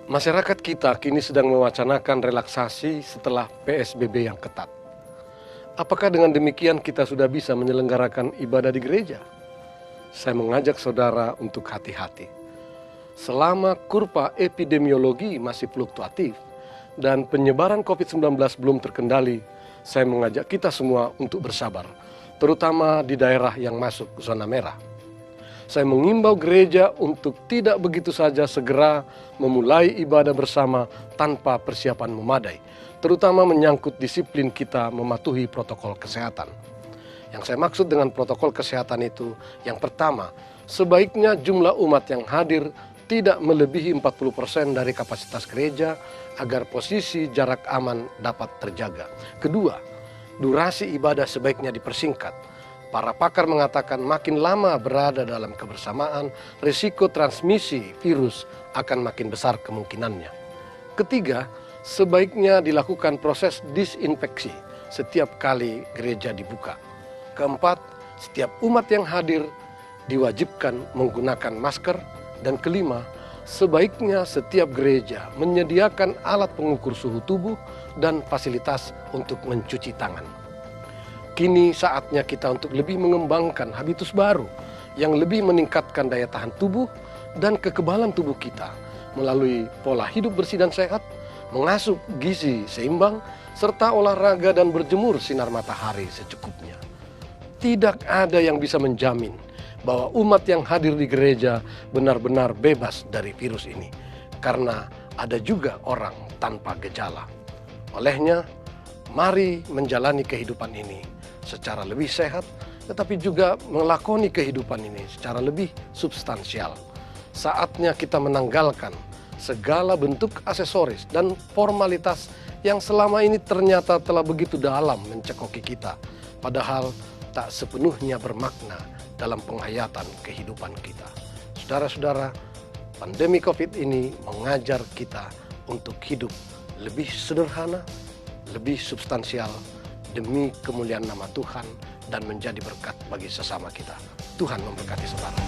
Masyarakat kita kini sedang mewacanakan relaksasi setelah PSBB yang ketat. Apakah dengan demikian kita sudah bisa menyelenggarakan ibadah di gereja? Saya mengajak saudara untuk hati-hati. Selama kurva epidemiologi masih fluktuatif dan penyebaran COVID-19 belum terkendali, saya mengajak kita semua untuk bersabar, terutama di daerah yang masuk zona merah. Saya mengimbau gereja untuk tidak begitu saja segera memulai ibadah bersama tanpa persiapan memadai, terutama menyangkut disiplin kita mematuhi protokol kesehatan. Yang saya maksud dengan protokol kesehatan itu, yang pertama, sebaiknya jumlah umat yang hadir tidak melebihi 40% dari kapasitas gereja agar posisi jarak aman dapat terjaga. Kedua, durasi ibadah sebaiknya dipersingkat. Para pakar mengatakan makin lama berada dalam kebersamaan, risiko transmisi virus akan makin besar kemungkinannya. Ketiga, sebaiknya dilakukan proses disinfeksi setiap kali gereja dibuka. Keempat, setiap umat yang hadir diwajibkan menggunakan masker. Dan kelima, sebaiknya setiap gereja menyediakan alat pengukur suhu tubuh dan fasilitas untuk mencuci tangan. Kini saatnya kita untuk lebih mengembangkan habitus baru yang lebih meningkatkan daya tahan tubuh dan kekebalan tubuh kita melalui pola hidup bersih dan sehat, mengasup gizi seimbang, serta olahraga dan berjemur sinar matahari secukupnya. Tidak ada yang bisa menjamin bahwa umat yang hadir di gereja benar-benar bebas dari virus ini, karena ada juga orang tanpa gejala. Olehnya, mari menjalani kehidupan ini secara lebih sehat, tetapi juga melakoni kehidupan ini secara lebih substansial. Saatnya kita menanggalkan segala bentuk aksesoris dan formalitas yang selama ini ternyata telah begitu dalam mencekoki kita, padahal tak sepenuhnya bermakna dalam penghayatan kehidupan kita. Saudara-saudara, pandemi COVID ini mengajar kita untuk hidup lebih sederhana, lebih substansial, demi kemuliaan nama Tuhan dan menjadi berkat bagi sesama kita. Tuhan memberkati saudara.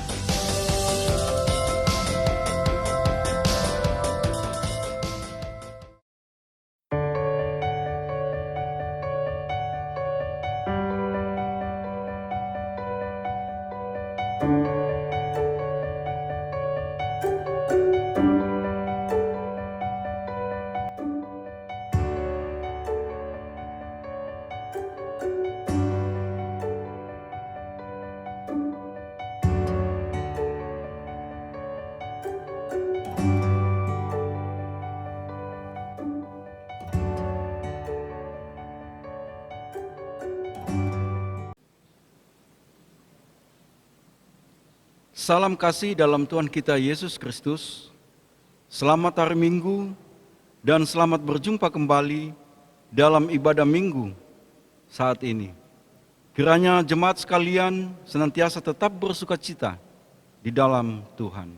Salam kasih dalam Tuhan kita Yesus Kristus. Selamat hari Minggu dan selamat berjumpa kembali dalam ibadah Minggu saat ini. Kiranya jemaat sekalian senantiasa tetap bersukacita di dalam Tuhan.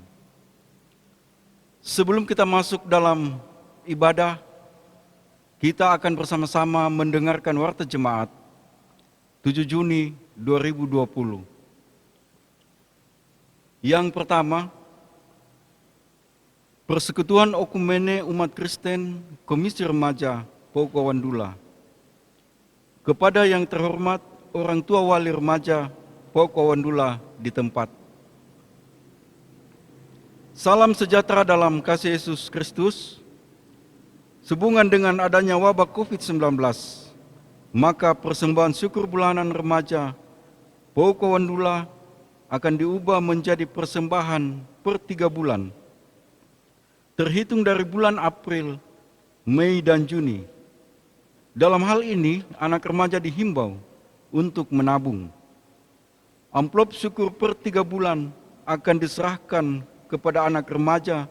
Sebelum kita masuk dalam ibadah, kita akan bersama-sama mendengarkan warta jemaat 7 Juni 2020. Yang pertama, Persekutuan Okumene Umat Kristen Komisi Remaja Pokowandula. Kepada yang terhormat orang tua wali remaja Pokowandula di tempat. Salam sejahtera dalam kasih Yesus Kristus. Sehubungan dengan adanya wabah COVID-19, maka persembahan syukur bulanan remaja Pokowandula akan diubah menjadi persembahan per 3 bulan, terhitung dari bulan April, Mei, dan Juni. Dalam hal ini, anak remaja dihimbau untuk menabung. Amplop syukur per 3 bulan akan diserahkan kepada anak remaja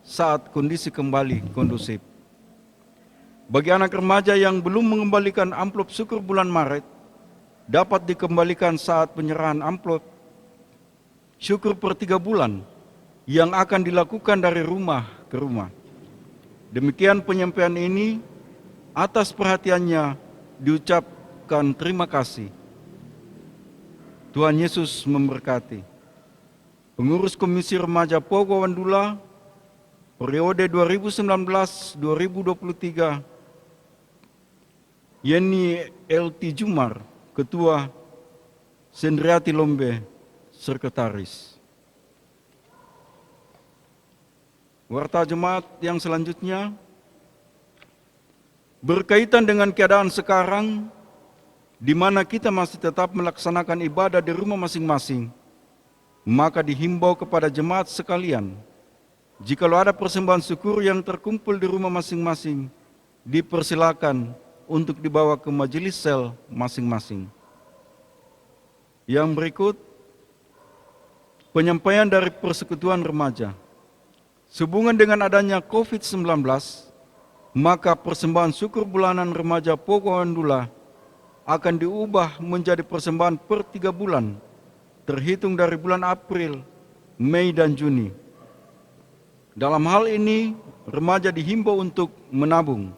saat kondisi kembali kondusif. Bagi anak remaja yang belum mengembalikan amplop syukur bulan Maret, dapat dikembalikan saat penyerahan amplop syukur per 3 bulan yang akan dilakukan dari rumah ke rumah. Demikian penyampaian ini, atas perhatiannya diucapkan terima kasih. Tuhan Yesus memberkati. Pengurus Komisi Remaja Pogo Wandula periode 2019-2023, Yeni LT Jumar, Ketua, Sendriati Lombe, Sekretaris. Warta jemaat yang selanjutnya, berkaitan dengan keadaan sekarang, di mana kita masih tetap melaksanakan ibadah di rumah masing-masing, maka dihimbau kepada jemaat sekalian, jikalau ada persembahan syukur yang terkumpul di rumah masing-masing, dipersilakan untuk dibawa ke majelis sel masing-masing. Yang berikut, penyampaian dari Persekutuan Remaja. Sehubungan dengan adanya COVID-19, maka persembahan syukur bulanan remaja Pogo Wandula akan diubah menjadi persembahan per 3 bulan, terhitung dari bulan April, Mei, dan Juni. Dalam hal ini, remaja dihimbau untuk menabung.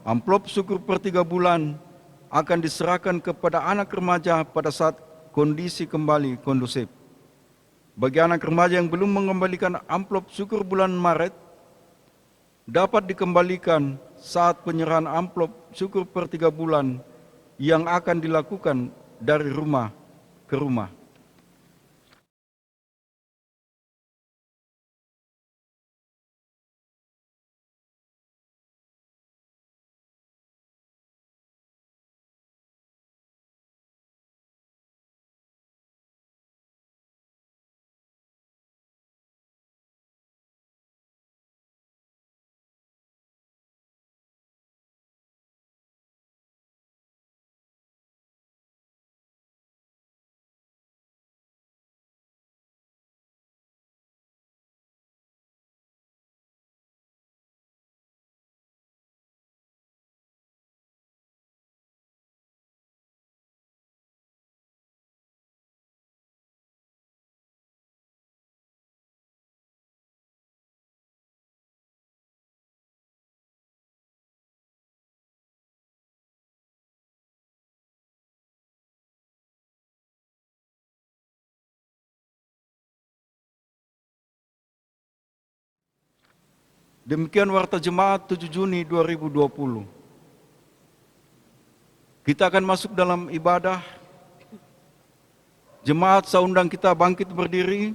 Amplop syukur per 3 bulan akan diserahkan kepada anak remaja pada saat kondisi kembali kondusif. Bagi anak remaja yang belum mengembalikan amplop syukur bulan Maret, dapat dikembalikan saat penyerahan amplop syukur per 3 bulan yang akan dilakukan dari rumah ke rumah. Demikian warta jemaat 7 Juni 2020. Kita akan masuk dalam ibadah. Jemaat, saya undang kita bangkit berdiri.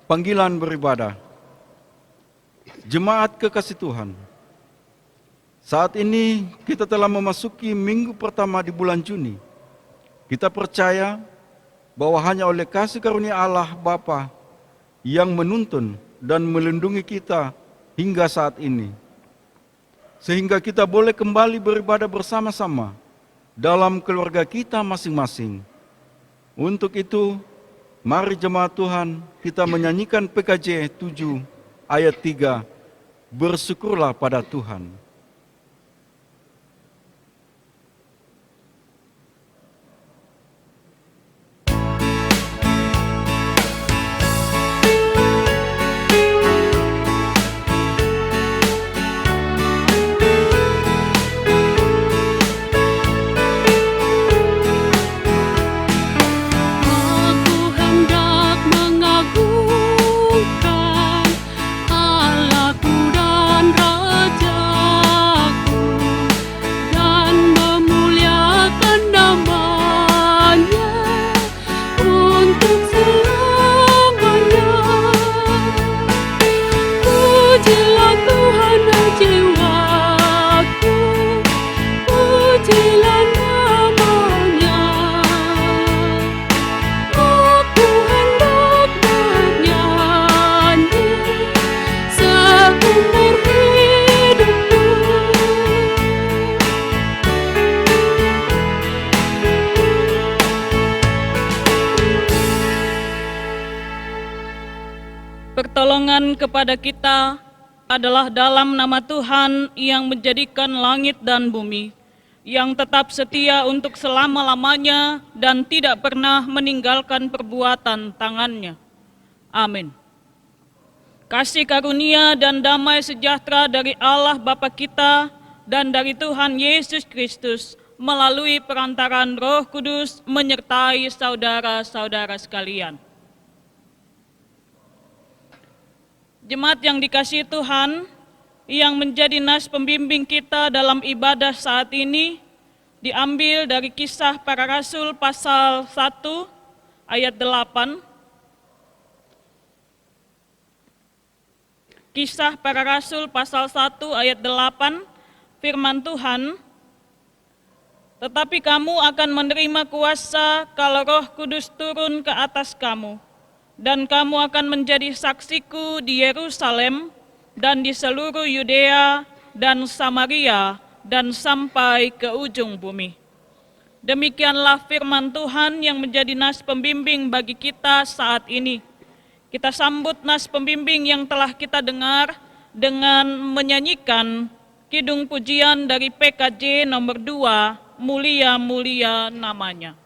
Panggilan beribadah. Jemaat kekasih Tuhan, saat ini kita telah memasuki minggu pertama di bulan Juni. Kita percaya bahwa hanya oleh kasih karunia Allah Bapa yang menuntun dan melindungi kita hingga saat ini, sehingga kita boleh kembali beribadah bersama-sama dalam keluarga kita masing-masing. Untuk itu, mari jemaat Tuhan, kita menyanyikan PKJ 7 ayat 3, bersyukurlah pada Tuhan. Pertolongan kepada kita adalah dalam nama Tuhan yang menjadikan langit dan bumi, yang tetap setia untuk selama-lamanya dan tidak pernah meninggalkan perbuatan tangannya. Amin. Kasih karunia dan damai sejahtera dari Allah Bapa kita dan dari Tuhan Yesus Kristus melalui perantaran Roh Kudus menyertai saudara-saudara sekalian. Jemaat yang dikasihi Tuhan, yang menjadi nas pembimbing kita dalam ibadah saat ini diambil dari Kisah Para Rasul pasal 1 ayat 8. Kisah Para Rasul pasal 1 ayat 8, firman Tuhan, "Tetapi kamu akan menerima kuasa kalau Roh Kudus turun ke atas kamu, dan kamu akan menjadi saksiku di Yerusalem dan di seluruh Yudea dan Samaria dan sampai ke ujung bumi." Demikianlah firman Tuhan yang menjadi nas pembimbing bagi kita saat ini. Kita sambut nas pembimbing yang telah kita dengar dengan menyanyikan kidung pujian dari PKJ nomor 2, Mulia-mulia namanya.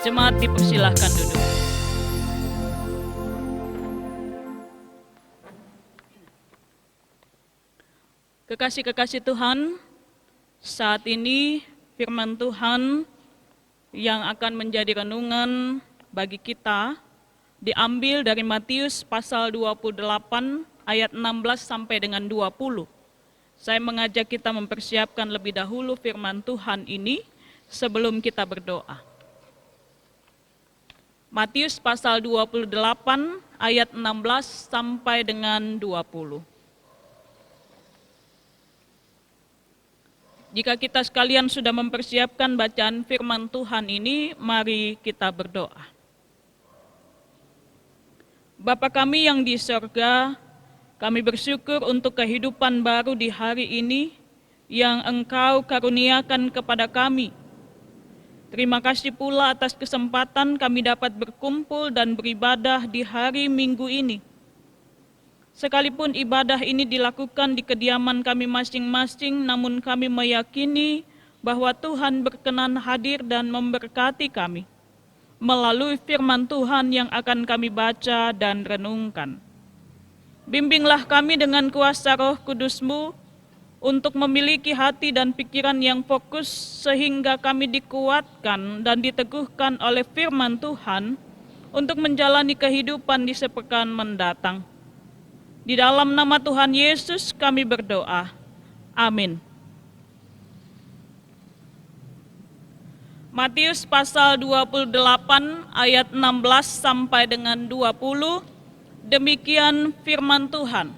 Jemaat dipersilahkan duduk. Kekasih-kekasih Tuhan, saat ini firman Tuhan yang akan menjadi renungan bagi kita diambil dari Matius pasal 28 ayat 16 sampai dengan 20. Saya mengajak kita mempersiapkan lebih dahulu firman Tuhan ini sebelum kita berdoa. Matius pasal 28 ayat 16 sampai dengan 20. Jika kita sekalian sudah mempersiapkan bacaan firman Tuhan ini, mari kita berdoa. Bapa kami yang di sorga, kami bersyukur untuk kehidupan baru di hari ini yang Engkau karuniakan kepada kami. Terima kasih pula atas kesempatan kami dapat berkumpul dan beribadah di hari Minggu ini. Sekalipun ibadah ini dilakukan di kediaman kami masing-masing, namun kami meyakini bahwa Tuhan berkenan hadir dan memberkati kami melalui firman Tuhan yang akan kami baca dan renungkan. Bimbinglah kami dengan kuasa Roh Kudus-Mu untuk memiliki hati dan pikiran yang fokus sehingga kami dikuatkan dan diteguhkan oleh firman Tuhan untuk menjalani kehidupan di sepekan mendatang. Di dalam nama Tuhan Yesus kami berdoa. Amin. Matius pasal 28 ayat 16 sampai dengan 20, demikian firman Tuhan.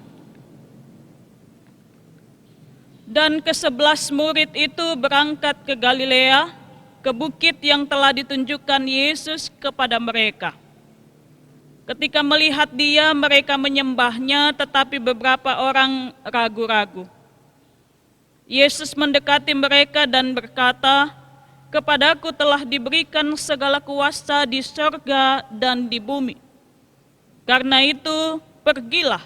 Dan ke-11 murid itu berangkat ke Galilea, ke bukit yang telah ditunjukkan Yesus kepada mereka. Ketika melihat Dia, mereka menyembahnya, tetapi beberapa orang ragu-ragu. Yesus mendekati mereka dan berkata, "Kepadaku telah diberikan segala kuasa di sorga dan di bumi. Karena itu, pergilah,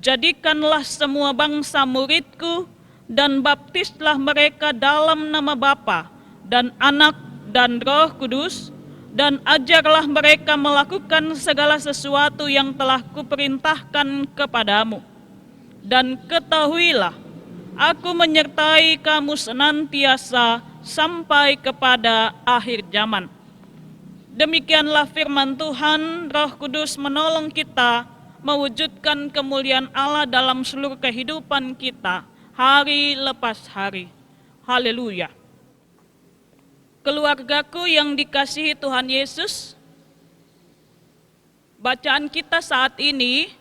jadikanlah semua bangsa muridku, dan baptislah mereka dalam nama Bapa dan Anak dan Roh Kudus, dan ajarlah mereka melakukan segala sesuatu yang telah kuperintahkan kepadamu. Dan ketahuilah, aku menyertai kamu senantiasa sampai kepada akhir zaman." Demikianlah firman Tuhan. Roh Kudus menolong kita mewujudkan kemuliaan Allah dalam seluruh kehidupan kita, hari lepas hari. Haleluya. Keluargaku yang dikasihi Tuhan Yesus, bacaan kita saat ini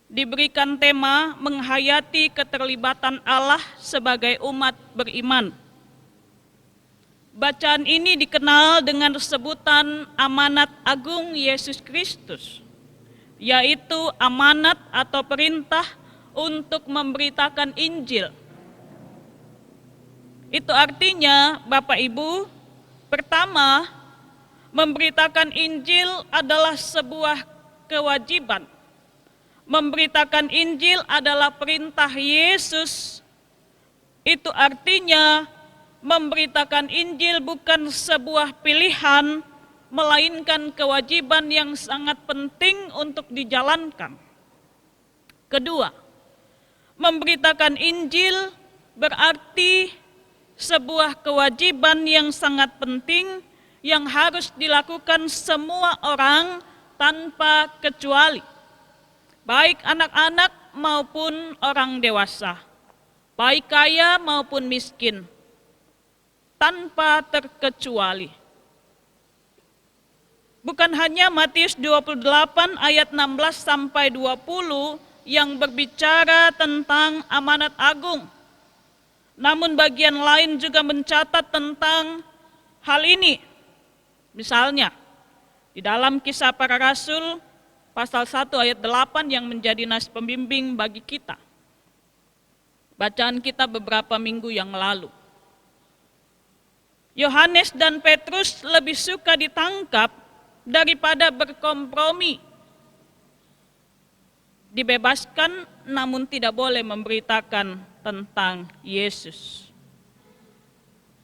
diberikan tema menghayati keterlibatan Allah sebagai umat beriman. Bacaan ini dikenal dengan sebutan amanat agung Yesus Kristus, yaitu amanat atau perintah untuk memberitakan Injil. Itu artinya, Bapak Ibu, pertama, memberitakan Injil adalah sebuah kewajiban. Memberitakan Injil adalah perintah Yesus. Itu artinya memberitakan Injil bukan sebuah pilihan, melainkan kewajiban yang sangat penting untuk dijalankan. Kedua, memberitakan Injil berarti sebuah kewajiban yang sangat penting yang harus dilakukan semua orang tanpa kecuali, baik anak-anak maupun orang dewasa, baik kaya maupun miskin, tanpa terkecuali. Bukan hanya Matius 28 ayat 16 sampai 20 yang berbicara tentang amanat agung, namun bagian lain juga mencatat tentang hal ini. Misalnya, di dalam Kisah Para Rasul pasal 1 ayat 8 yang menjadi nas pembimbing bagi kita. Bacaan kita beberapa minggu yang lalu. Yohanes dan Petrus lebih suka ditangkap daripada berkompromi. Dibebaskan namun tidak boleh memberitakan tentang Yesus.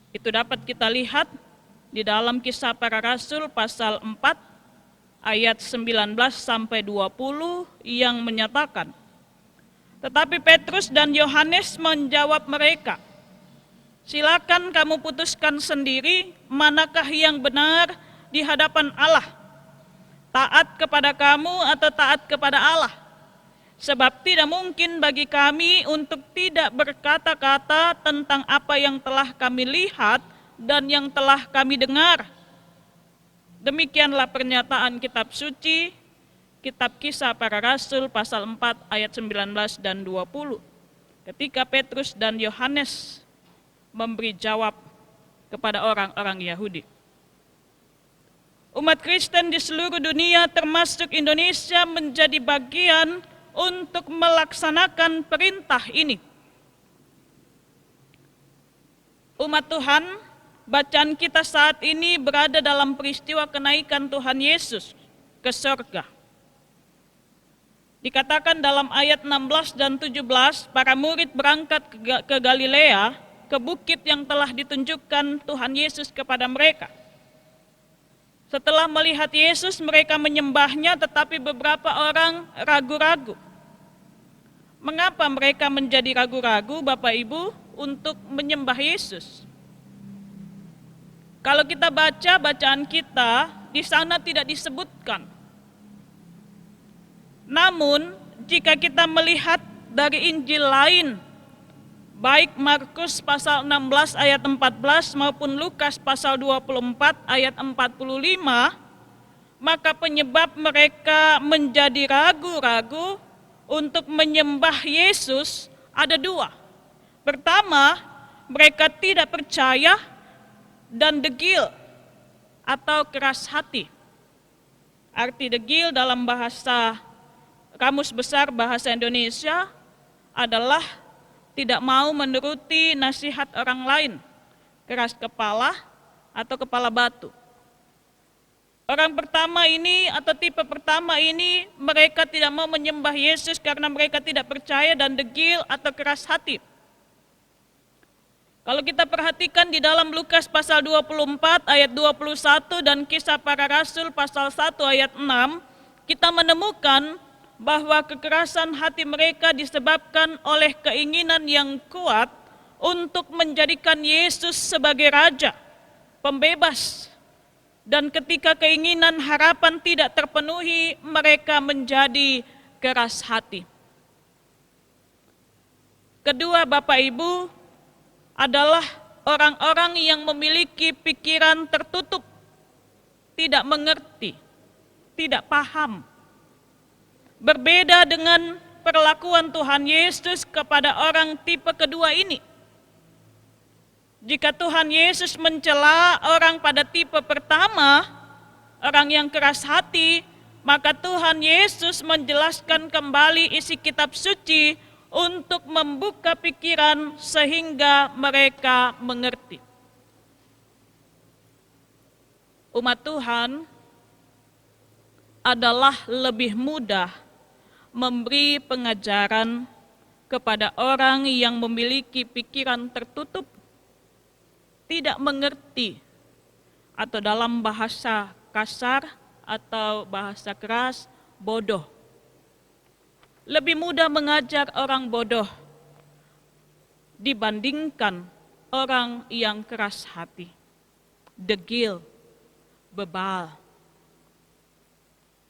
Itu dapat kita lihat di dalam Kisah Para Rasul pasal 4 ayat 19 sampai 20 yang menyatakan, "Tetapi Petrus dan Yohanes menjawab mereka, 'Silakan kamu putuskan sendiri manakah yang benar di hadapan Allah, taat kepada kamu atau taat kepada Allah. Sebab tidak mungkin bagi kami untuk tidak berkata-kata tentang apa yang telah kami lihat dan yang telah kami dengar.' Demikianlah pernyataan kitab suci, kitab Kisah Para Rasul pasal 4 ayat 19 dan 20. Ketika Petrus dan Yohanes memberi jawab kepada orang-orang Yahudi. Umat Kristen di seluruh dunia termasuk Indonesia menjadi bagian untuk melaksanakan perintah ini. Umat Tuhan, bacaan kita saat ini berada dalam peristiwa kenaikan Tuhan Yesus ke surga. Dikatakan dalam ayat 16 dan 17, para murid berangkat ke Galilea, ke bukit yang telah ditunjukkan Tuhan Yesus kepada mereka. Setelah melihat Yesus, mereka menyembahnya, tetapi beberapa orang ragu-ragu. Mengapa mereka menjadi ragu-ragu, Bapak Ibu, untuk menyembah Yesus? Kalau kita baca bacaan kita, di sana tidak disebutkan. Namun, jika kita melihat dari Injil lain, baik Markus pasal 16 ayat 14 maupun Lukas pasal 24 ayat 45, maka penyebab mereka menjadi ragu-ragu untuk menyembah Yesus ada dua. Pertama, mereka tidak percaya dan degil atau keras hati. Arti degil dalam bahasa Kamus Besar Bahasa Indonesia adalah tidak mau menuruti nasihat orang lain, keras kepala atau kepala batu. Orang pertama ini atau tipe pertama ini mereka tidak mau menyembah Yesus karena mereka tidak percaya dan degil atau keras hati. Kalau kita perhatikan di dalam Lukas pasal 24 ayat 21 dan Kisah Para Rasul pasal 1 ayat 6, kita menemukan bahwa kekerasan hati mereka disebabkan oleh keinginan yang kuat untuk menjadikan Yesus sebagai Raja, Pembebas. Dan ketika keinginan harapan tidak terpenuhi, mereka menjadi keras hati. Kedua, Bapak Ibu, adalah orang-orang yang memiliki pikiran tertutup, tidak mengerti, tidak paham. Berbeda dengan perlakuan Tuhan Yesus kepada orang tipe kedua ini. Jika Tuhan Yesus mencela orang pada tipe pertama, orang yang keras hati, maka Tuhan Yesus menjelaskan kembali isi kitab suci untuk membuka pikiran sehingga mereka mengerti. Umat Tuhan adalah lebih mudah memberi pengajaran kepada orang yang memiliki pikiran tertutup, tidak mengerti, atau dalam bahasa kasar atau bahasa keras, bodoh. Lebih mudah mengajar orang bodoh dibandingkan orang yang keras hati, degil, bebal.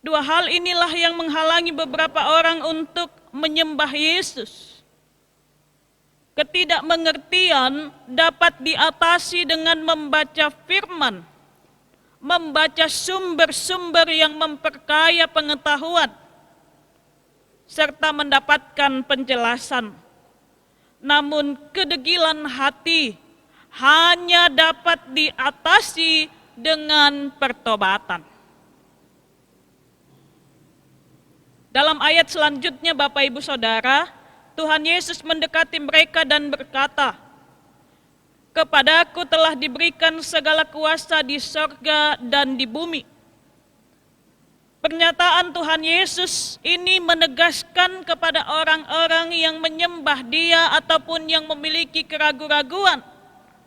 Dua hal inilah yang menghalangi beberapa orang untuk menyembah Yesus. Ketidakmengertian dapat diatasi dengan membaca firman, membaca sumber-sumber yang memperkaya pengetahuan, serta mendapatkan penjelasan. Namun kedegilan hati hanya dapat diatasi dengan pertobatan. Dalam ayat selanjutnya Bapak Ibu Saudara, Tuhan Yesus mendekati mereka dan berkata, "Kepadaku telah diberikan segala kuasa di sorga dan di bumi." Pernyataan Tuhan Yesus ini menegaskan kepada orang-orang yang menyembah Dia ataupun yang memiliki keraguan-raguan,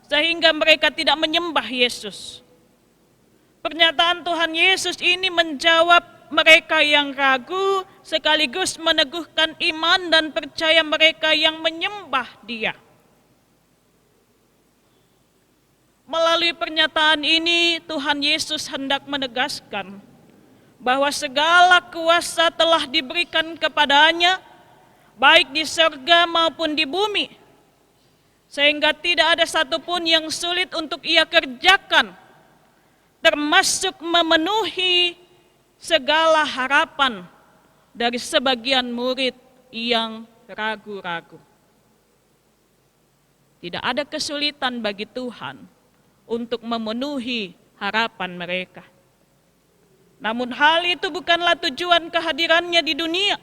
sehingga mereka tidak menyembah Yesus. Pernyataan Tuhan Yesus ini menjawab mereka yang ragu, sekaligus meneguhkan iman dan percaya mereka yang menyembah Dia. Melalui pernyataan ini, Tuhan Yesus hendak menegaskan bahwa segala kuasa telah diberikan kepadanya, baik di surga maupun di bumi, sehingga tidak ada satupun yang sulit untuk Ia kerjakan, termasuk memenuhi segala harapan dari sebagian murid yang ragu-ragu. Tidak ada kesulitan bagi Tuhan untuk memenuhi harapan mereka. Namun hal itu bukanlah tujuan kehadirannya di dunia.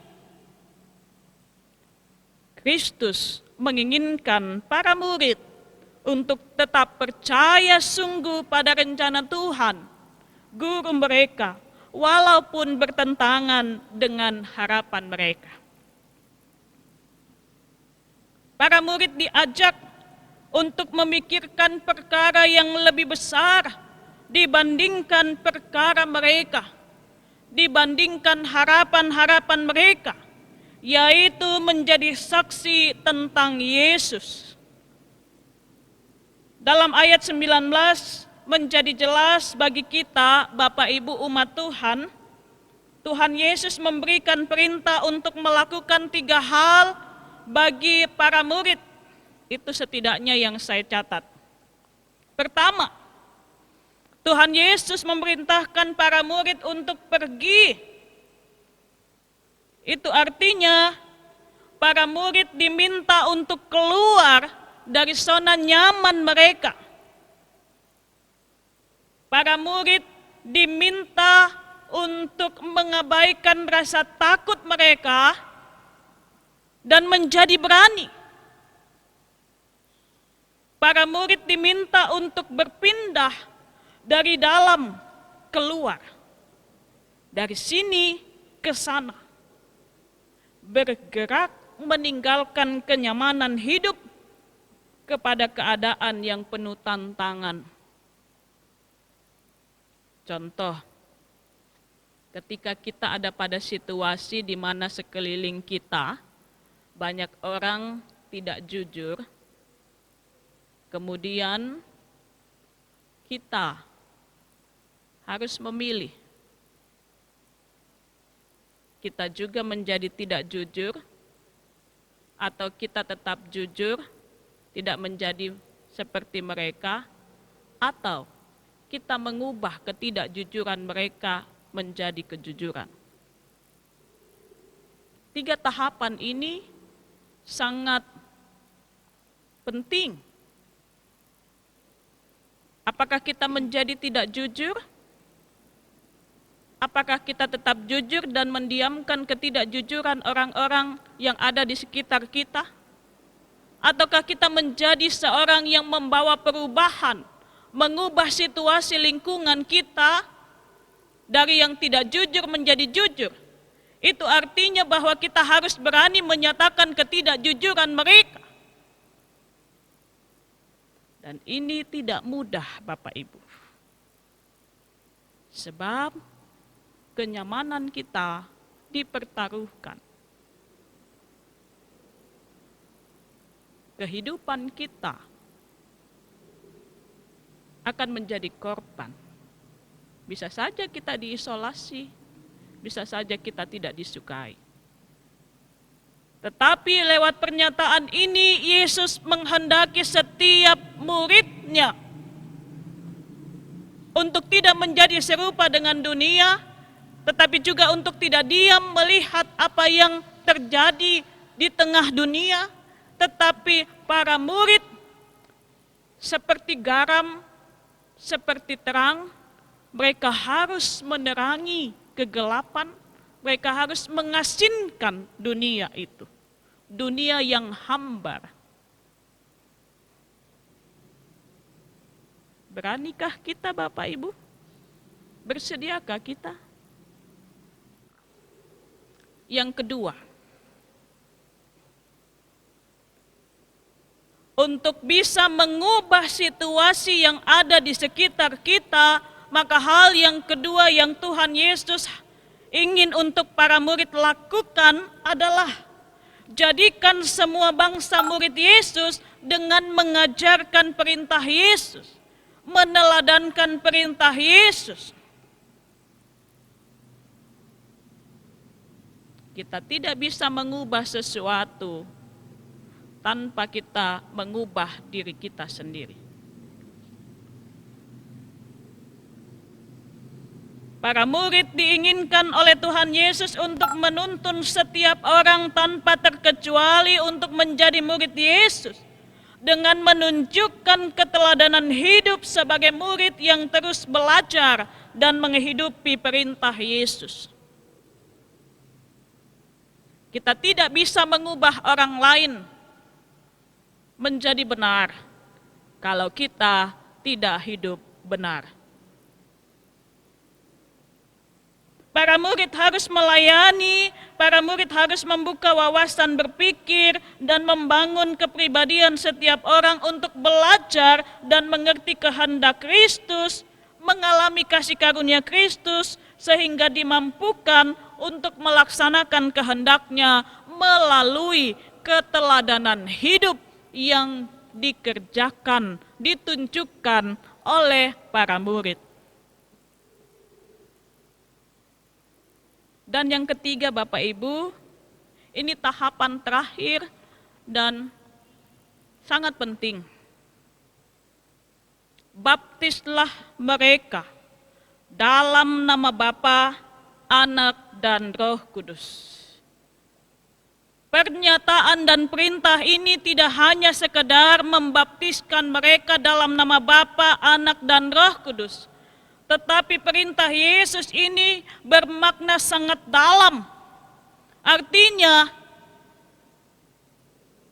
Kristus menginginkan para murid untuk tetap percaya sungguh pada rencana Tuhan, guru mereka, walaupun bertentangan dengan harapan mereka. Para murid diajak untuk memikirkan perkara yang lebih besar dibandingkan perkara mereka, dibandingkan harapan-harapan mereka, yaitu menjadi saksi tentang Yesus. Dalam ayat 19, menjadi jelas bagi kita, Bapak Ibu umat Tuhan, Tuhan Yesus memberikan perintah untuk melakukan 3 hal bagi para murid. Itu setidaknya yang saya catat. Pertama, Tuhan Yesus memerintahkan para murid untuk pergi. Itu artinya para murid diminta untuk keluar dari zona nyaman mereka. Para murid diminta untuk mengabaikan rasa takut mereka dan menjadi berani. Para murid diminta untuk berpindah dari dalam keluar, dari sini ke sana, bergerak meninggalkan kenyamanan hidup kepada keadaan yang penuh tantangan. Contoh, ketika kita ada pada situasi di mana sekeliling kita banyak orang tidak jujur, kemudian kita harus memilih. Kita juga menjadi tidak jujur, atau kita tetap jujur, tidak menjadi seperti mereka, atau kita mengubah ketidakjujuran mereka menjadi kejujuran. 3 tahapan ini sangat penting. Apakah kita menjadi tidak jujur? Apakah kita tetap jujur dan mendiamkan ketidakjujuran orang-orang yang ada di sekitar kita? Ataukah kita menjadi seorang yang membawa perubahan, mengubah situasi lingkungan kita dari yang tidak jujur menjadi jujur? Itu artinya bahwa kita harus berani menyatakan ketidakjujuran mereka. Dan ini tidak mudah, Bapak Ibu. Sebab kenyamanan kita dipertaruhkan. Kehidupan kita akan menjadi korban. Bisa saja kita diisolasi, bisa saja kita tidak disukai. Tetapi lewat pernyataan ini, Yesus menghendaki setiap muridnya untuk tidak menjadi serupa dengan dunia, tetapi juga untuk tidak diam melihat apa yang terjadi di tengah dunia, tetapi para murid seperti garam, seperti terang, mereka harus menerangi kegelapan, mereka harus mengasinkan dunia itu, dunia yang hambar. Beranikah kita, Bapak Ibu? Bersediakah kita? Yang kedua, untuk bisa mengubah situasi yang ada di sekitar kita, maka hal yang kedua yang Tuhan Yesus ingin untuk para murid lakukan adalah jadikan semua bangsa murid Yesus dengan mengajarkan perintah Yesus, meneladankan perintah Yesus. Kita tidak bisa mengubah sesuatu tanpa kita mengubah diri kita sendiri. Para murid diinginkan oleh Tuhan Yesus untuk menuntun setiap orang tanpa terkecuali untuk menjadi murid Yesus, dengan menunjukkan keteladanan hidup sebagai murid yang terus belajar dan menghidupi perintah Yesus. Kita tidak bisa mengubah orang lain menjadi benar kalau kita tidak hidup benar. Para murid harus melayani, para murid harus membuka wawasan berpikir dan membangun kepribadian setiap orang untuk belajar dan mengerti kehendak Kristus, mengalami kasih karunia Kristus, sehingga dimampukan untuk melaksanakan kehendaknya melalui keteladanan hidup yang dikerjakan, ditunjukkan oleh para murid. Dan yang ketiga, Bapak Ibu, ini tahapan terakhir dan sangat penting. Baptislah mereka dalam nama Bapa, Anak, dan Roh Kudus. Pernyataan dan perintah ini tidak hanya sekedar membaptiskan mereka dalam nama Bapa, Anak, dan Roh Kudus, tetapi perintah Yesus ini bermakna sangat dalam. Artinya,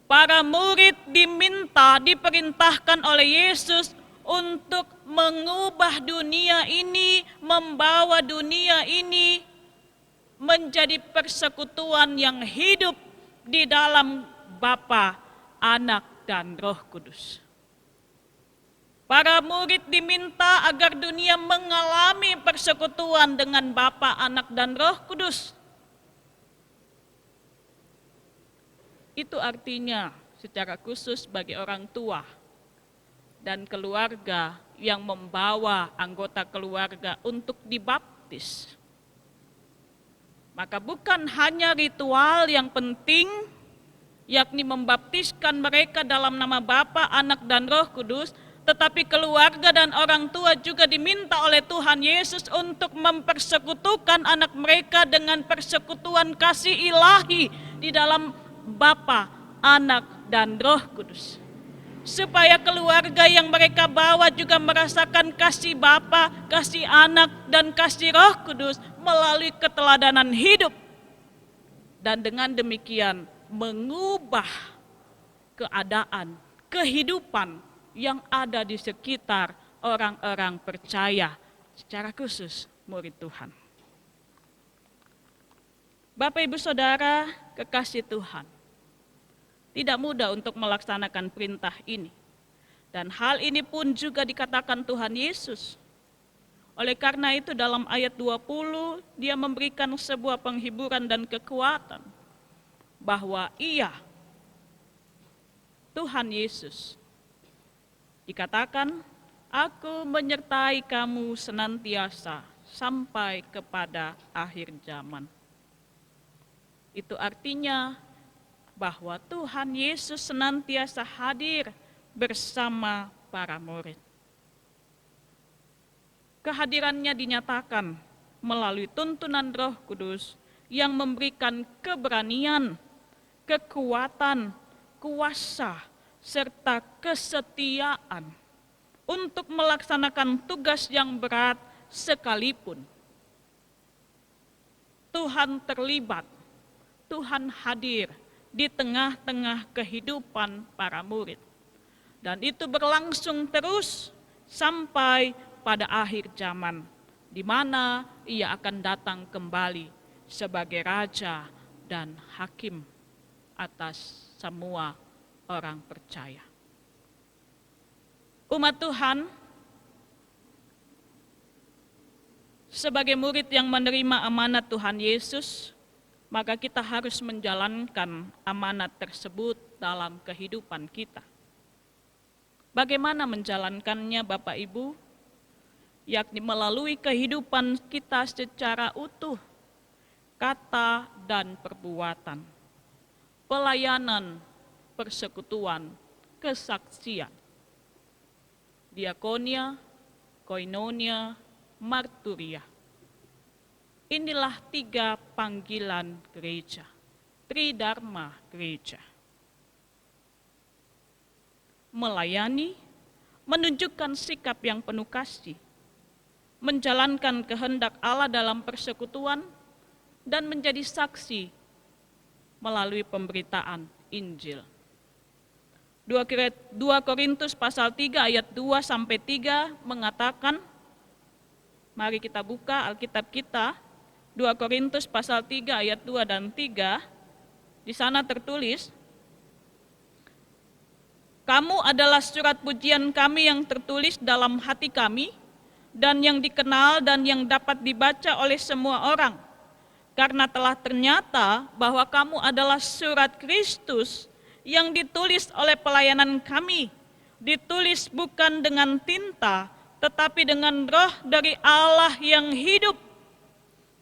para murid diperintahkan oleh Yesus untuk mengubah dunia ini, membawa dunia ini menjadi persekutuan yang hidup di dalam Bapa, Anak, dan Roh Kudus. Para murid diminta agar dunia mengalami persekutuan dengan Bapa, Anak, dan Roh Kudus. Itu artinya secara khusus bagi orang tua dan keluarga yang membawa anggota keluarga untuk dibaptis. Maka bukan hanya ritual yang penting, yakni membaptiskan mereka dalam nama Bapa, Anak, dan Roh Kudus, tetapi keluarga dan orang tua juga diminta oleh Tuhan Yesus untuk mempersekutukan anak mereka dengan persekutuan kasih ilahi di dalam Bapa, Anak, dan Roh Kudus. Supaya keluarga yang mereka bawa juga merasakan kasih Bapa, kasih Anak, dan kasih Roh Kudus melalui keteladanan hidup. Dan dengan demikian mengubah keadaan, kehidupan yang ada di sekitar orang-orang percaya, secara khusus murid Tuhan. Bapak, Ibu, Saudara, kekasih Tuhan, tidak mudah untuk melaksanakan perintah ini. Dan hal ini pun juga dikatakan Tuhan Yesus. Oleh karena itu dalam ayat 20, dia memberikan sebuah penghiburan dan kekuatan bahwa Ia, Tuhan Yesus, dikatakan, "Aku menyertai kamu senantiasa sampai kepada akhir zaman." Itu artinya bahwa Tuhan Yesus senantiasa hadir bersama para murid. Kehadirannya dinyatakan melalui tuntunan Roh Kudus yang memberikan keberanian, kekuatan, kuasa, serta kesetiaan untuk melaksanakan tugas yang berat sekalipun. Tuhan terlibat, Tuhan hadir di tengah-tengah kehidupan para murid. Dan itu berlangsung terus sampai pada akhir zaman, di mana Ia akan datang kembali sebagai Raja dan Hakim atas semua orang percaya. Umat Tuhan, sebagai murid yang menerima amanat Tuhan Yesus, maka kita harus menjalankan amanat tersebut dalam kehidupan kita. Bagaimana menjalankannya, Bapak Ibu? Yakni melalui kehidupan kita secara utuh, kata dan perbuatan, pelayanan, persekutuan, kesaksian, diakonia, koinonia, marturia. Inilah 3 panggilan gereja, tridharma gereja. Melayani, menunjukkan sikap yang penuh kasih, menjalankan kehendak Allah dalam persekutuan, dan menjadi saksi melalui pemberitaan Injil. 2 Korintus pasal 3 ayat 2-3 mengatakan, mari kita buka Alkitab kita, 2 Korintus pasal 3 ayat 2 dan 3, di sana tertulis, "Kamu adalah surat pujian kami yang tertulis dalam hati kami, dan yang dikenal dan yang dapat dibaca oleh semua orang. Karena telah ternyata bahwa kamu adalah surat Kristus yang ditulis oleh pelayanan kami, ditulis bukan dengan tinta, tetapi dengan Roh dari Allah yang hidup,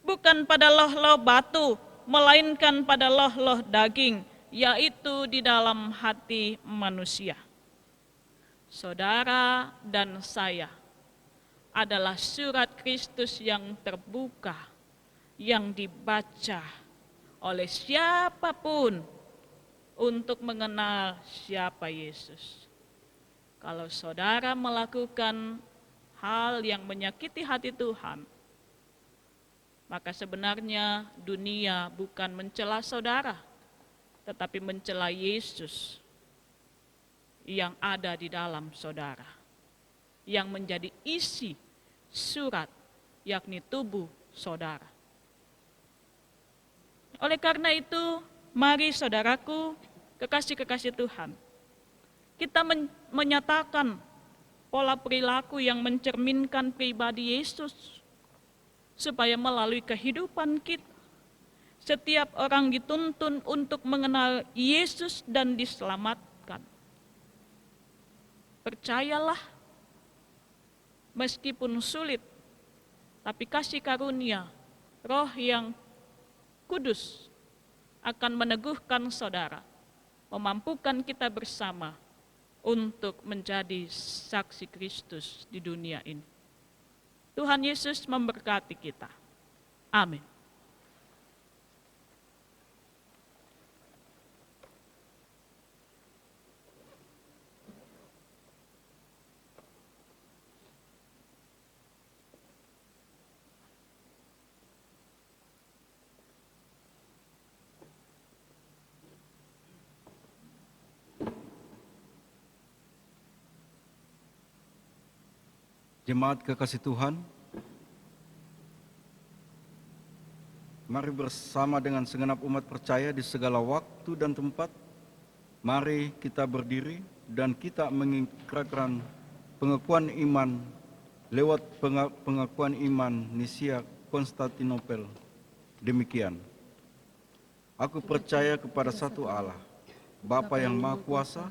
bukan pada loh-loh batu, melainkan pada loh-loh daging, yaitu di dalam hati manusia." Saudara dan saya adalah surat Kristus yang terbuka, yang dibaca oleh siapapun untuk mengenal siapa Yesus. Kalau saudara melakukan hal yang menyakiti hati Tuhan, maka sebenarnya dunia bukan mencela saudara, tetapi mencela Yesus yang ada di dalam saudara, yang menjadi isi surat, yakni tubuh saudara. Oleh karena itu, mari saudaraku, kekasih-kekasih Tuhan, kita menyatakan pola perilaku yang mencerminkan pribadi Yesus, supaya melalui kehidupan kita, setiap orang dituntun untuk mengenal Yesus dan diselamatkan. Percayalah, meskipun sulit, tapi kasih karunia Roh yang Kudus akan meneguhkan saudara, memampukan kita bersama untuk menjadi saksi Kristus di dunia ini. Tuhan Yesus memberkati kita. Amin. Jemaat kekasih Tuhan, mari bersama dengan segenap umat percaya di segala waktu dan tempat, mari kita berdiri dan kita mengikrarkan pengakuan iman lewat pengakuan iman Nisia Konstantinopel. Demikian, aku percaya kepada satu Allah, Bapa yang Maha Kuasa,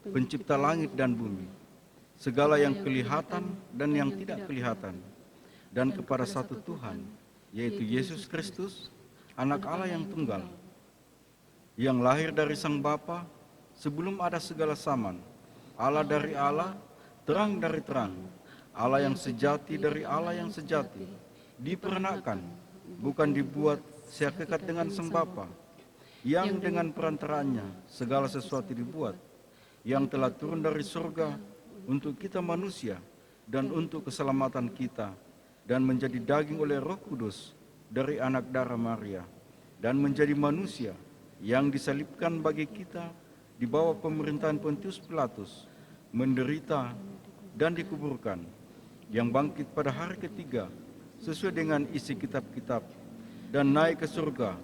pencipta langit dan bumi, segala yang kelihatan dan yang tidak kelihatan, dan kepada satu Tuhan, yaitu Yesus Kristus, Anak Allah yang tunggal, yang lahir dari Sang Bapa sebelum ada segala zaman, Allah dari Allah, terang dari terang, Allah yang sejati dari Allah yang sejati, diperanakan, bukan dibuat sehakikat dengan Sang Bapa, yang dengan perantaraannya segala sesuatu dibuat, yang telah turun dari surga untuk kita manusia dan untuk keselamatan kita, dan menjadi daging oleh Roh Kudus dari anak darah Maria, dan menjadi manusia yang disalibkan bagi kita di bawah pemerintahan Pontius Pilatus, menderita dan dikuburkan, yang bangkit pada hari ketiga sesuai dengan isi kitab-kitab, dan naik ke surga,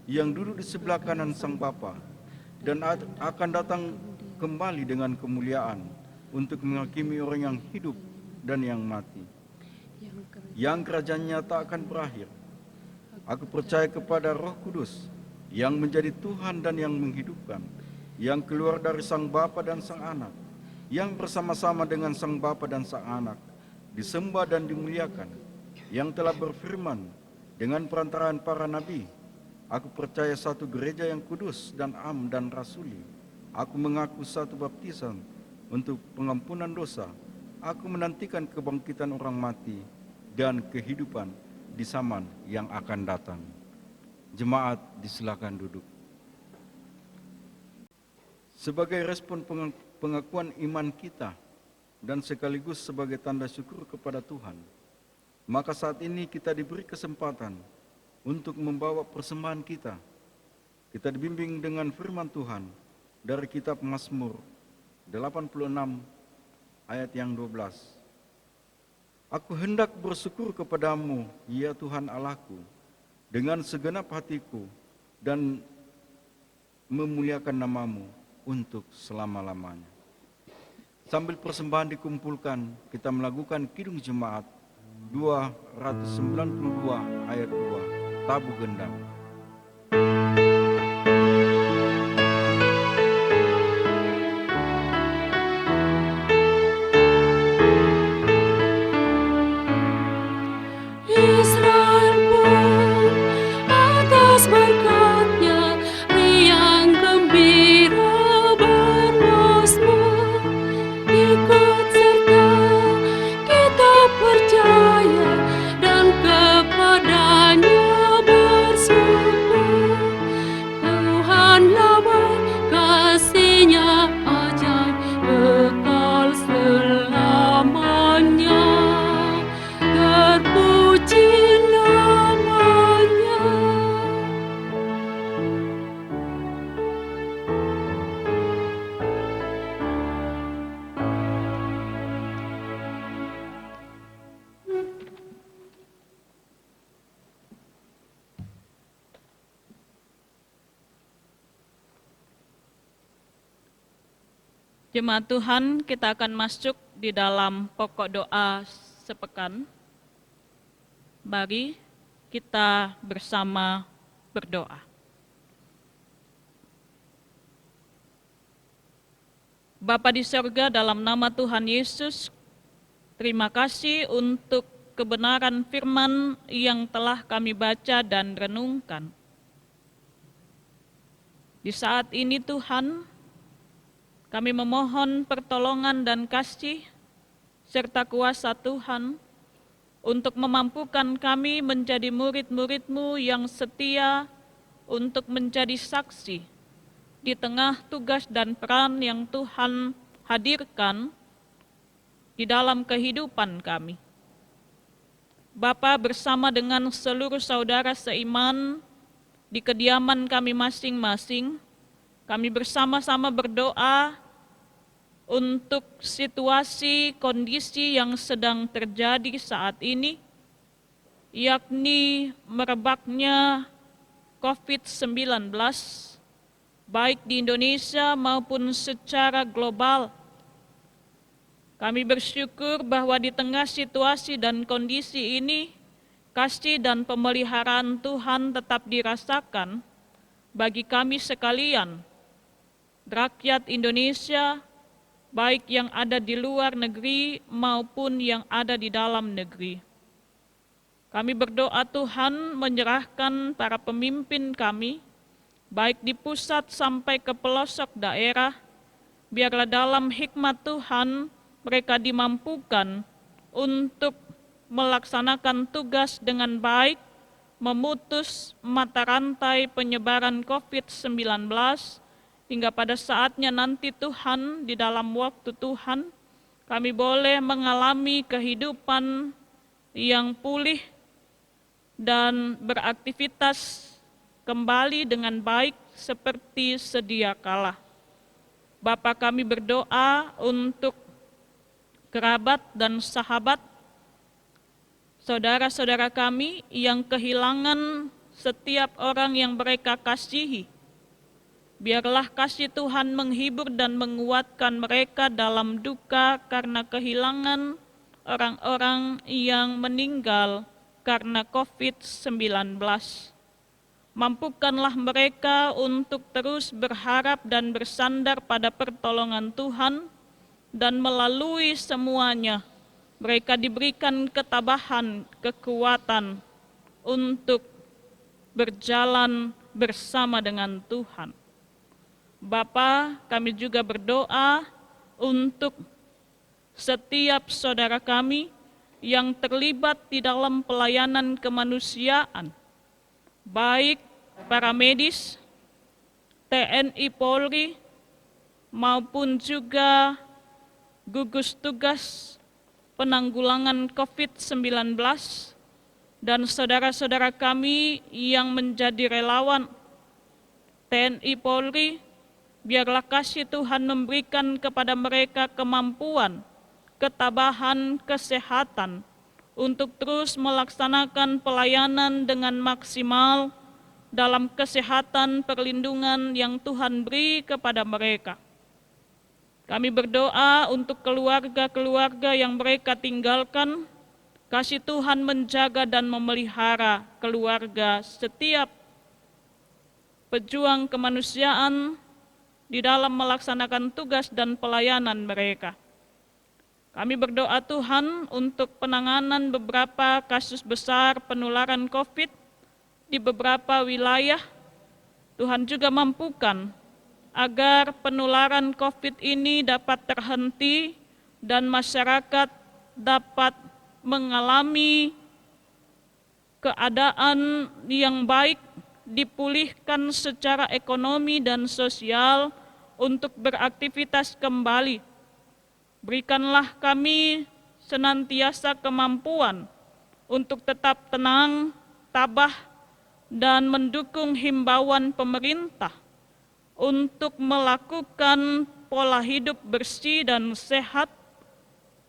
yang duduk di sebelah kanan Sang Bapa, dan akan datang kembali dengan kemuliaan untuk menghakimi orang yang hidup dan yang mati, yang kerajaannya tak akan berakhir. Aku percaya kepada Roh Kudus, yang menjadi Tuhan dan yang menghidupkan, yang keluar dari Sang Bapa dan Sang Anak, yang bersama-sama dengan Sang Bapa dan Sang Anak, disembah dan dimuliakan, yang telah berfirman dengan perantaraan para nabi. Aku percaya satu gereja yang kudus dan am dan rasuli. Aku mengaku satu baptisan untuk pengampunan dosa. Aku menantikan kebangkitan orang mati dan kehidupan di zaman yang akan datang. Jemaat disilakan duduk. Sebagai respon pengakuan iman kita dan sekaligus sebagai tanda syukur kepada Tuhan, maka saat ini kita diberi kesempatan untuk membawa persembahan kita. Kita dibimbing dengan firman Tuhan dari kitab Mazmur 86 ayat yang 12. Aku hendak bersyukur kepadamu, ya Tuhan Allahku, dengan segenap hatiku, dan memuliakan namamu untuk selama-lamanya. Sambil persembahan dikumpulkan, kita melakukan kidung jemaat 292 ayat 2, tabu gendang. Percaya dan kepadanya bersyukur. Jemaat Tuhan, kita akan masuk di dalam pokok doa sepekan. Mari kita bersama berdoa. Bapa di sorga, dalam nama Tuhan Yesus, terima kasih untuk kebenaran firman yang telah kami baca dan renungkan. Di saat ini Tuhan, kami memohon pertolongan dan kasih serta kuasa Tuhan untuk memampukan kami menjadi murid-murid-Mu yang setia untuk menjadi saksi di tengah tugas dan peran yang Tuhan hadirkan di dalam kehidupan kami. Bapa, bersama dengan seluruh saudara seiman di kediaman kami masing-masing, kami bersama-sama berdoa untuk situasi kondisi yang sedang terjadi saat ini, yakni merebaknya COVID-19, baik di Indonesia maupun secara global. Kami bersyukur bahwa di tengah situasi dan kondisi ini, kasih dan pemeliharaan Tuhan tetap dirasakan bagi kami sekalian, rakyat Indonesia, baik yang ada di luar negeri maupun yang ada di dalam negeri. Kami berdoa Tuhan menyerahkan para pemimpin kami, baik di pusat sampai ke pelosok daerah, biarlah dalam hikmat Tuhan mereka dimampukan untuk melaksanakan tugas dengan baik, memutus mata rantai penyebaran COVID-19, hingga pada saatnya nanti Tuhan, di dalam waktu Tuhan, kami boleh mengalami kehidupan yang pulih dan beraktivitas kembali dengan baik seperti sedia kala. Bapa, kami berdoa untuk kerabat dan sahabat, saudara-saudara kami yang kehilangan setiap orang yang mereka kasihi. Biarlah kasih Tuhan menghibur dan menguatkan mereka dalam duka karena kehilangan orang-orang yang meninggal karena COVID-19. Mampukanlah mereka untuk terus berharap dan bersandar pada pertolongan Tuhan, dan melalui semuanya mereka diberikan ketabahan, kekuatan untuk berjalan bersama dengan Tuhan. Bapa, kami juga berdoa untuk setiap saudara kami yang terlibat di dalam pelayanan kemanusiaan, baik para medis, TNI Polri, maupun juga gugus tugas penanggulangan COVID-19, dan saudara-saudara kami yang menjadi relawan TNI Polri, biarlah kasih Tuhan memberikan kepada mereka kemampuan, ketabahan, kesehatan untuk terus melaksanakan pelayanan dengan maksimal dalam kesehatan perlindungan yang Tuhan beri kepada mereka. Kami berdoa untuk keluarga-keluarga yang mereka tinggalkan, kasih Tuhan menjaga dan memelihara keluarga setiap pejuang kemanusiaan di dalam melaksanakan tugas dan pelayanan mereka. Kami berdoa Tuhan untuk penanganan beberapa kasus besar penularan COVID di beberapa wilayah. Tuhan juga mampukan agar penularan COVID ini dapat terhenti dan masyarakat dapat mengalami keadaan yang baik, dipulihkan secara ekonomi dan sosial untuk beraktivitas kembali. Berikanlah kami senantiasa kemampuan untuk tetap tenang, tabah, dan mendukung himbauan pemerintah untuk melakukan pola hidup bersih dan sehat,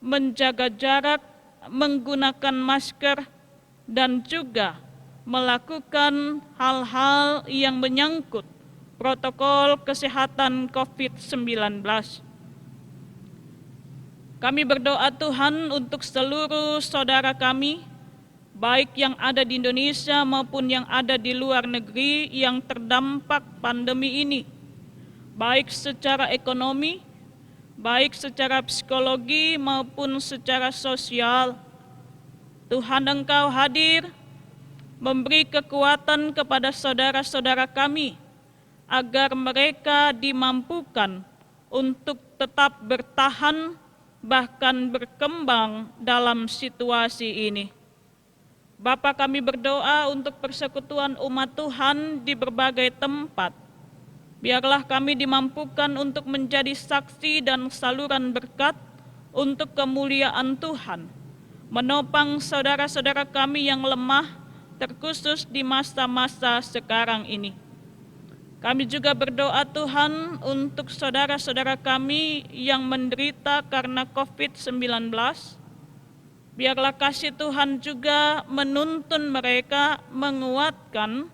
menjaga jarak, menggunakan masker, dan juga melakukan hal-hal yang menyangkut protokol kesehatan COVID-19. Kami berdoa Tuhan untuk seluruh saudara kami, baik yang ada di Indonesia maupun yang ada di luar negeri yang terdampak pandemi ini, baik secara ekonomi, baik secara psikologi maupun secara sosial. Tuhan, Engkau hadir, memberi kekuatan kepada saudara-saudara kami, agar mereka dimampukan untuk tetap bertahan, bahkan berkembang dalam situasi ini. Bapa, kami berdoa untuk persekutuan umat Tuhan di berbagai tempat. Biarlah kami dimampukan untuk menjadi saksi dan saluran berkat untuk kemuliaan Tuhan, menopang saudara-saudara kami yang lemah, terkhusus di masa-masa sekarang ini. Kami juga berdoa Tuhan untuk saudara-saudara kami yang menderita karena COVID-19. Biarlah kasih Tuhan juga menuntun mereka, menguatkan,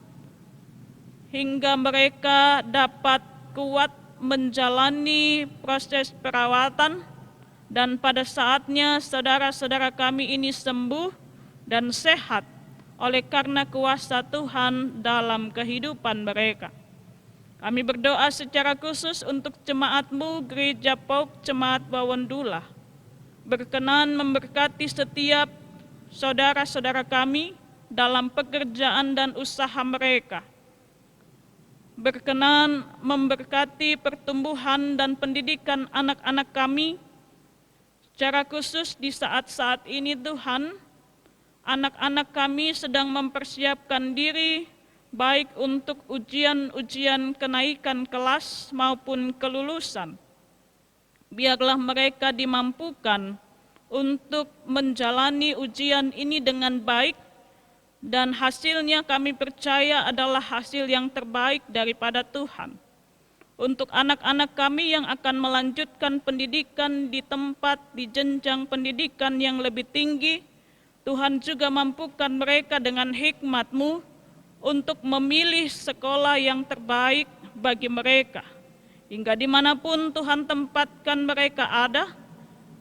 hingga mereka dapat kuat menjalani proses perawatan, dan pada saatnya saudara-saudara kami ini sembuh dan sehat oleh karena kuasa Tuhan dalam kehidupan mereka. Kami berdoa secara khusus untuk jemaat-Mu Gereja Pauk Jemaat Wawendula, berkenan memberkati setiap saudara-saudara kami dalam pekerjaan dan usaha mereka, berkenan memberkati pertumbuhan dan pendidikan anak-anak kami, secara khusus di saat-saat ini Tuhan, anak-anak kami sedang mempersiapkan diri baik untuk ujian-ujian kenaikan kelas maupun kelulusan. Biarlah mereka dimampukan untuk menjalani ujian ini dengan baik, dan hasilnya kami percaya adalah hasil yang terbaik daripada Tuhan. Untuk anak-anak kami yang akan melanjutkan pendidikan di tempat di jenjang pendidikan yang lebih tinggi, Tuhan juga mampukan mereka dengan hikmat-Mu untuk memilih sekolah yang terbaik bagi mereka. Hingga dimanapun Tuhan tempatkan mereka ada,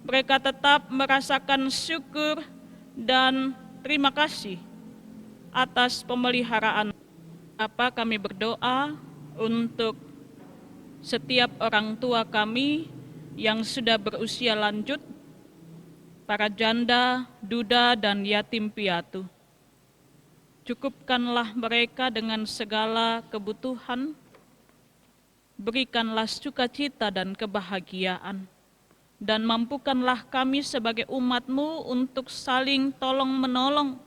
mereka tetap merasakan syukur dan terima kasih atas pemeliharaan. Bapa, kami berdoa untuk setiap orang tua kami yang sudah berusia lanjut, para janda, duda, dan yatim piatu. Cukupkanlah mereka dengan segala kebutuhan, berikanlah sukacita dan kebahagiaan, dan mampukanlah kami sebagai umat-Mu untuk saling tolong-menolong,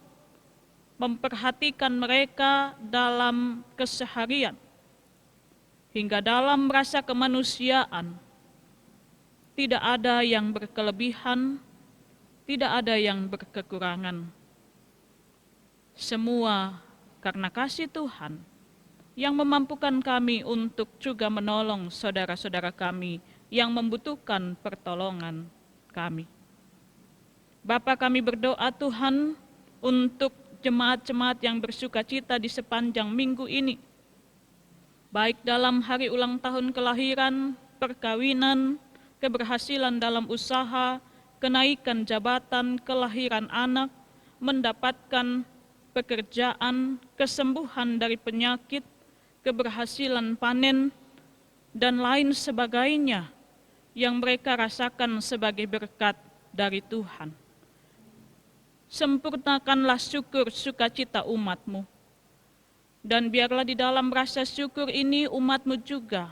memperhatikan mereka dalam keseharian, hingga dalam rasa kemanusiaan, tidak ada yang berkelebihan, tidak ada yang berkekurangan. Semua karena kasih Tuhan yang memampukan kami untuk juga menolong saudara-saudara kami yang membutuhkan pertolongan kami. Bapa, kami berdoa Tuhan untuk jemaat-jemaat yang bersukacita di sepanjang minggu ini, baik dalam hari ulang tahun kelahiran, perkawinan, keberhasilan dalam usaha, kenaikan jabatan, kelahiran anak, mendapatkan pekerjaan, kesembuhan dari penyakit, keberhasilan panen, dan lain sebagainya yang mereka rasakan sebagai berkat dari Tuhan. Sempurnakanlah syukur sukacita umat-Mu, dan biarlah di dalam rasa syukur ini umat-Mu juga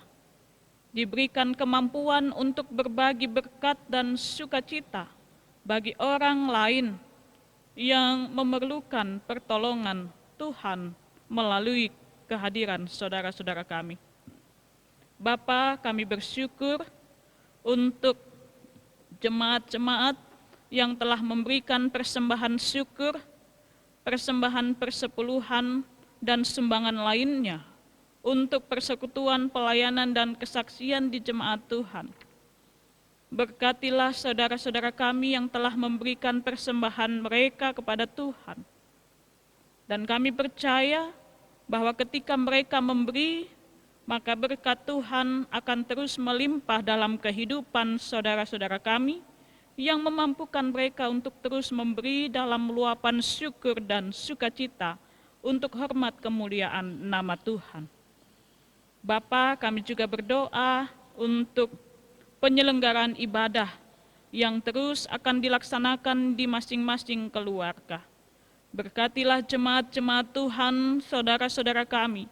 diberikan kemampuan untuk berbagi berkat dan sukacita bagi orang lain yang memerlukan pertolongan Tuhan melalui kehadiran saudara-saudara kami. Bapa, kami bersyukur untuk jemaat-jemaat yang telah memberikan persembahan syukur, persembahan persepuluhan, dan sumbangan lainnya untuk persekutuan, pelayanan, dan kesaksian di jemaat Tuhan. Berkatilah saudara-saudara kami yang telah memberikan persembahan mereka kepada Tuhan. Dan kami percaya bahwa ketika mereka memberi, maka berkat Tuhan akan terus melimpah dalam kehidupan saudara-saudara kami, yang memampukan mereka untuk terus memberi dalam luapan syukur dan sukacita untuk hormat kemuliaan nama Tuhan. Bapa, kami juga berdoa untuk penyelenggaraan ibadah yang terus akan dilaksanakan di masing-masing keluarga. Berkatilah jemaat-jemaat Tuhan, saudara-saudara kami.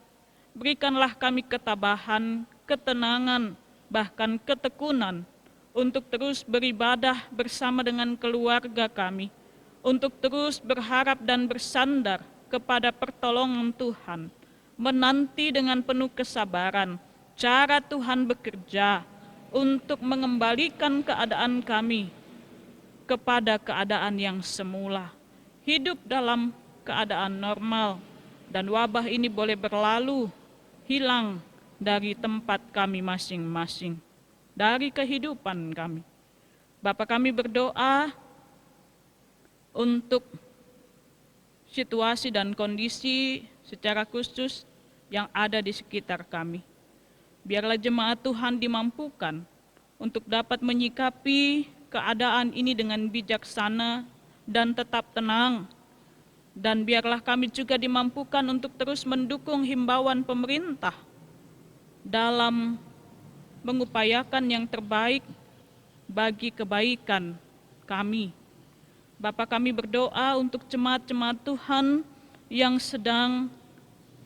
Berikanlah kami ketabahan, ketenangan, bahkan ketekunan untuk terus beribadah bersama dengan keluarga kami, untuk terus berharap dan bersandar kepada pertolongan Tuhan, menanti dengan penuh kesabaran cara Tuhan bekerja untuk mengembalikan keadaan kami kepada keadaan yang semula, hidup dalam keadaan normal, dan wabah ini boleh berlalu, hilang dari tempat kami masing-masing, dari kehidupan kami. Bapa, kami berdoa untuk situasi dan kondisi secara khusus yang ada di sekitar kami. Biarlah jemaat Tuhan dimampukan untuk dapat menyikapi keadaan ini dengan bijaksana dan tetap tenang. Dan biarlah kami juga dimampukan untuk terus mendukung himbauan pemerintah dalam mengupayakan yang terbaik bagi kebaikan kami. Bapa, kami berdoa untuk jemaat-jemaat Tuhan yang sedang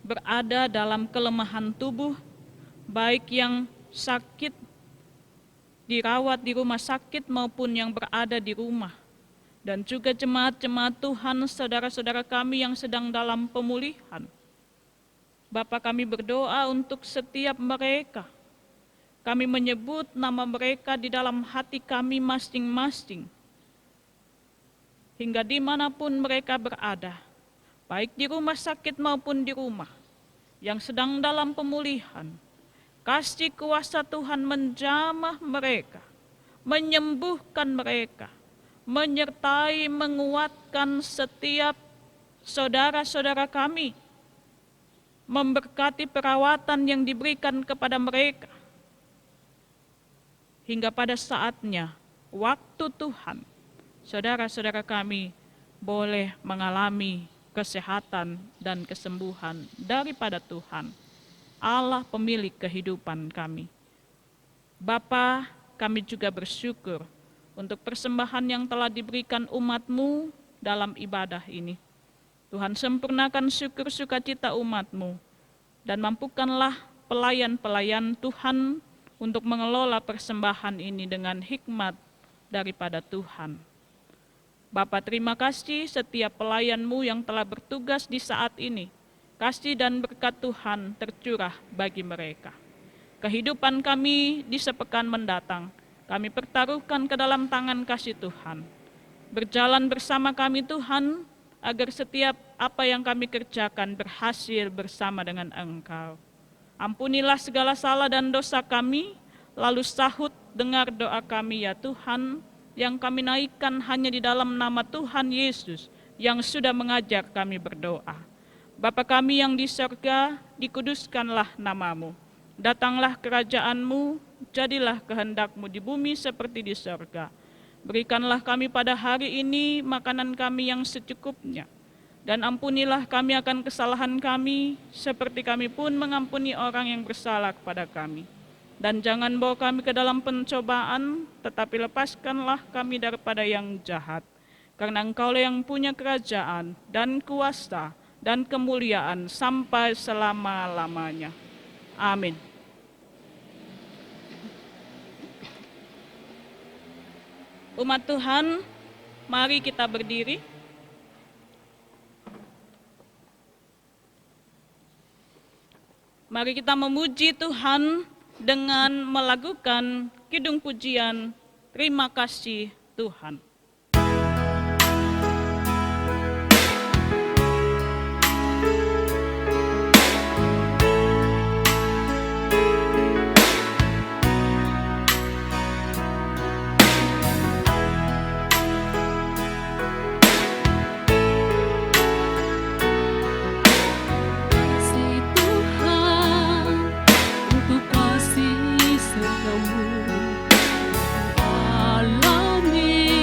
berada dalam kelemahan tubuh, baik yang sakit dirawat di rumah sakit maupun yang berada di rumah. Dan juga jemaat-jemaat Tuhan, saudara-saudara kami yang sedang dalam pemulihan. Bapa, kami berdoa untuk setiap mereka. Kami menyebut nama mereka di dalam hati kami masing-masing. Hingga dimanapun mereka berada, baik di rumah sakit maupun di rumah, yang sedang dalam pemulihan, kasih kuasa Tuhan menjamah mereka, menyembuhkan mereka, menyertai, menguatkan setiap saudara-saudara kami, memberkati perawatan yang diberikan kepada mereka, hingga pada saatnya, waktu Tuhan, saudara-saudara kami boleh mengalami kesehatan dan kesembuhan daripada Tuhan, Allah pemilik kehidupan kami. Bapa, kami juga bersyukur untuk persembahan yang telah diberikan umat-Mu dalam ibadah ini. Tuhan, sempurnakan syukur sukacita umat-Mu dan mampukanlah pelayan-pelayan Tuhan untuk mengelola persembahan ini dengan hikmat daripada Tuhan. Bapa, terima kasih setiap pelayan-Mu yang telah bertugas di saat ini. Kasih dan berkat Tuhan tercurah bagi mereka. Kehidupan kami di sepekan mendatang, kami pertaruhkan ke dalam tangan kasih Tuhan. Berjalan bersama kami Tuhan, agar setiap apa yang kami kerjakan berhasil bersama dengan Engkau. Ampunilah segala salah dan dosa kami, lalu sahut dengar doa kami ya Tuhan, yang kami naikkan hanya di dalam nama Tuhan Yesus yang sudah mengajar kami berdoa. Bapa kami yang di surga, dikuduskanlah nama-Mu. Datanglah kerajaan-Mu, jadilah kehendak-Mu di bumi seperti di surga. Berikanlah kami pada hari ini makanan kami yang secukupnya. Dan ampunilah kami akan kesalahan kami, seperti kami pun mengampuni orang yang bersalah kepada kami. Dan jangan bawa kami ke dalam pencobaan, tetapi lepaskanlah kami daripada yang jahat. Karena Engkaulah yang punya kerajaan dan kuasa dan kemuliaan sampai selama-lamanya. Amin. Umat Tuhan, mari kita berdiri. Mari kita memuji Tuhan dengan melakukan kidung pujian, terima kasih Tuhan. Alami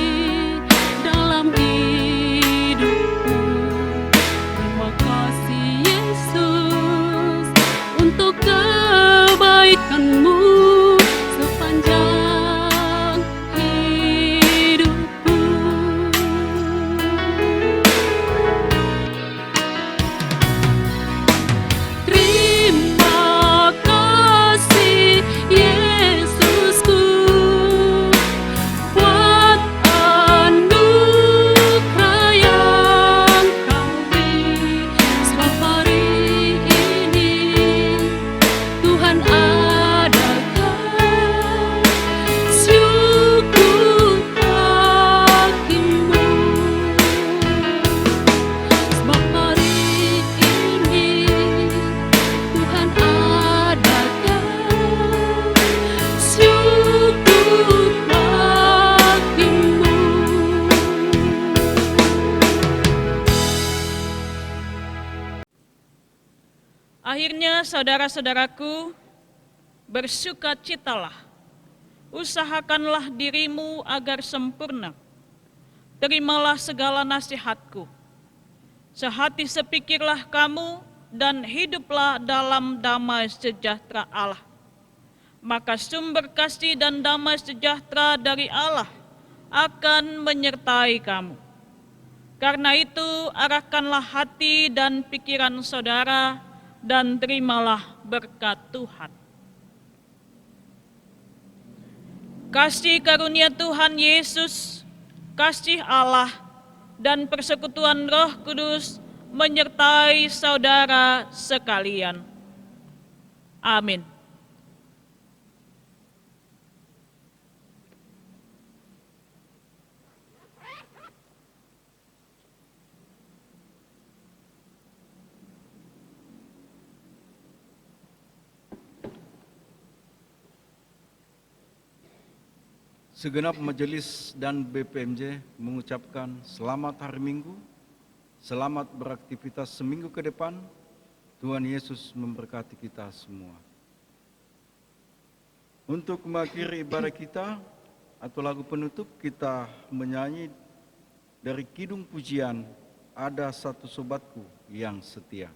saudara-saudaraku, bersukacitalah, usahakanlah dirimu agar sempurna. Terimalah segala nasihatku. Sehati sepikirlah kamu dan hiduplah dalam damai sejahtera Allah. Maka sumber kasih dan damai sejahtera dari Allah akan menyertai kamu. Karena itu, arahkanlah hati dan pikiran saudara dan terimalah berkat Tuhan. Kasih karunia Tuhan Yesus, kasih Allah, dan persekutuan Roh Kudus menyertai saudara sekalian. Amin. Segenap majelis dan BPMJ mengucapkan selamat hari Minggu, selamat beraktivitas seminggu ke depan. Tuhan Yesus memberkati kita semua. Untuk mengakhiri ibadah kita atau lagu penutup, kita menyanyi dari Kidung Pujian, Ada Satu Sobatku Yang Setia.